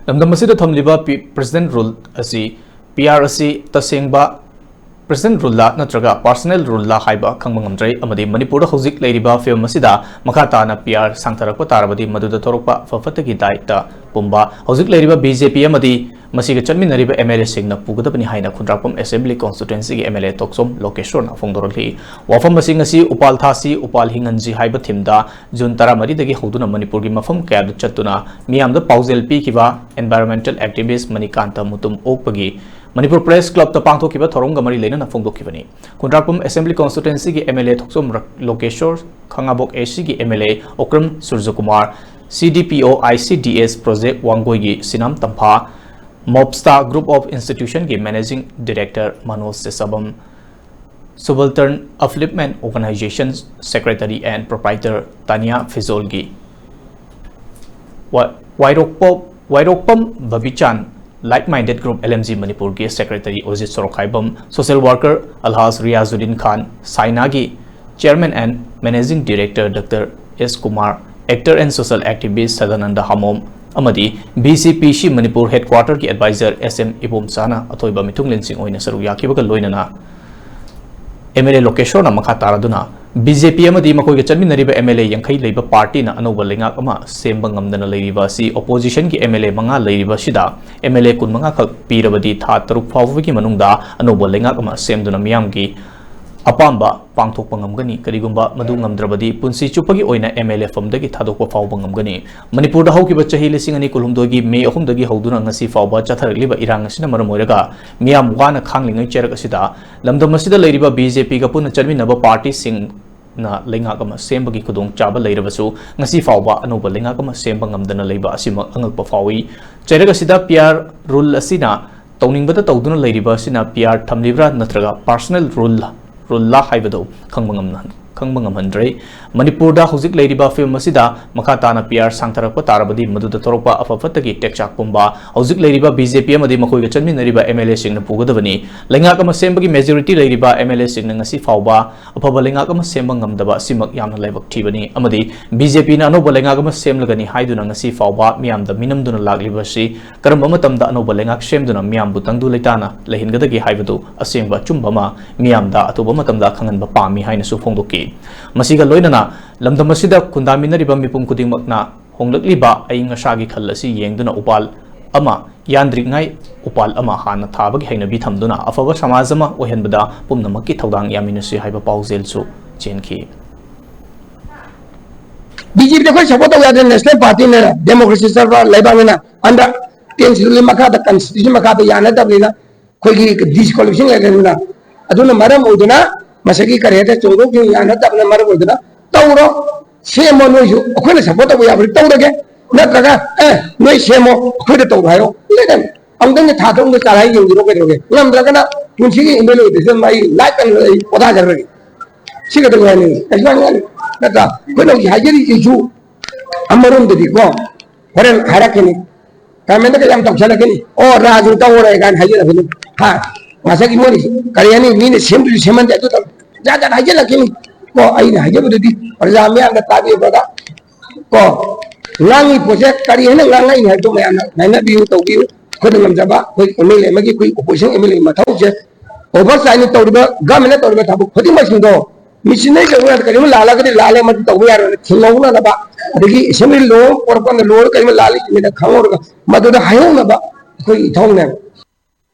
Lamdam asida thamliba President rule asi PR asi tasengba President rule la nattraga personal rule la haiba khangba ngamdre amadi Manipur da hojik leiriba film asida makata na PR sangtharakpa tarabadi maduda thorokpa fafatagi daita pumba hojik leiriba BJP amadi masiga chanminariba MLA singna pugadabani haina khundrapam assembly constituency gi MLA toksom lokeshwar na fongdoroli wafam masing asi upal thasi upal hinganji haiba thimda jun taramari dagi hoduna Manipur gi mafam kaya chatuna miyamda pausel pi kiba environmental activist manikanta mutum okpagi Manipur Press Club ta pangtho kiba thorong gamari lena na fongdo kibani khundrapam assembly constituency gi MLA toksom lokeshwar khangabok AC gi MLA okram surjakumar CDPO ICDS project wangoi gi sinam tampha Mobstar Group of Institution के Managing Director Manoj Sesabam, Subaltern Upliftment Organization Secretary and Proprietor Tanya Fizolgi, Wairokpam Babichan Like-Minded Group LMG Manipur के Secretary Ozit Sorokhaibam, Social Worker Alhaz Riazuddin Khan, Sainagi, Chairman and Managing Director Dr. S. Kumar, Actor and Social Activist Sadananda Hamom, amadi BCPC Manipur Headquarter ki advisor SM Ibom Sana athoiba mitung lensing oina saru yakibaga loinana MLA Lokeshwar na makha taraduna BJP amadi makoi ga chanminariba MLA yankhai leiba party na anoba lengak ama semba ngamdana leiriba si opposition ki MLA manga leiriba sida MLA kun manga khak pirabadi tha taruk fawgi ki manungda anoba lengak ama semduna miyam gi apamba pangthok pangamgani karigumba madu ngamdrabadi punsi chupagi oina MLA famdagi thadokpa fawba ngamgani Manipur da haukiba chahi lising ani kulhumdogi me ahumdagi hauduna ngasi fawba chatharliba irang asina maram oiraga miyam wana khanglingai cherak asida lamdam asida leiriba BJP ga puna chanminaba party sing na lengakama sembagi khudong chaba leirabasu ngasi fawba anoba lengakama semba ngamdana leiba asima angakpa fawi cherak asida PR rule asina tawningbada tawduna leiriba asina PR thamliba natraga personal rule la haibado khangba ngamdre Manipur da hojik leiriba film asida makata na PR sangtharakpa tarabadi maduda thorokpa afafatagi tekchak pumba hojik leiriba BJP amadi makoi ga chanminariba MLA singna pugadabani lengak ama sembagi majority leiriba MLA singna ngasi fawba afaba lengak ama semba ngamdaba simak yamna laibak thibani amadi BJP na anoba lengak ama semlagani haiduna ngasi fawba miyamda minamduna laglibasi karamba matamda anoba lengak semduna miyambu tangdu leitana lehingadagi haibadu asengba chumbama miyamda atuba matamda khanganba pami haina su phongdoki masiga loinana lamdam asida kundaminariba mipum kudingmakna honglakliba aing asagi khallasi yengduna upal ama yandringai upal ama hana thabagi hainabi thamduna afaba samajama ohenbada pumnamakki thodang yaminasi haiba pauzelsu chenki BJP da koi support ya national party ne democracy server laibangena anda tension maka da constitution maka da yana da bina koi gi disqualification la aduna maram oduna masagi kareta chodo ki yana da maram oduna tawro semo noju akhoi support ya bri tawrage nattraga noi semo akhoi da tawro hayo ledan amdang tha thong da tarai yu ro ke roge ngamdra punchi gi email de mai like and oda jarage siga da yani ajwan nata kono gi hajeri iju amarum de ko horen harakeni kamenda ke jam tawchalakeni o raju tawra gan hajera bini ha masagi mori karyani mine sembri seman da to jaga hajelakeni ko aina hajebu di parjame anda tabi bada ko langi project karyana langai ha to mayana naina biu to biu ko ngam jaba ko emele magi ko opposition emele mathau je oversight ni tawriba gamena tawriba thabu khodi masindo Missionary government kari lala kari lale mati tahu ya thilong na ba adigi assembly law or kon law kari lali ni da khangor madu da hayo na ba koi thong na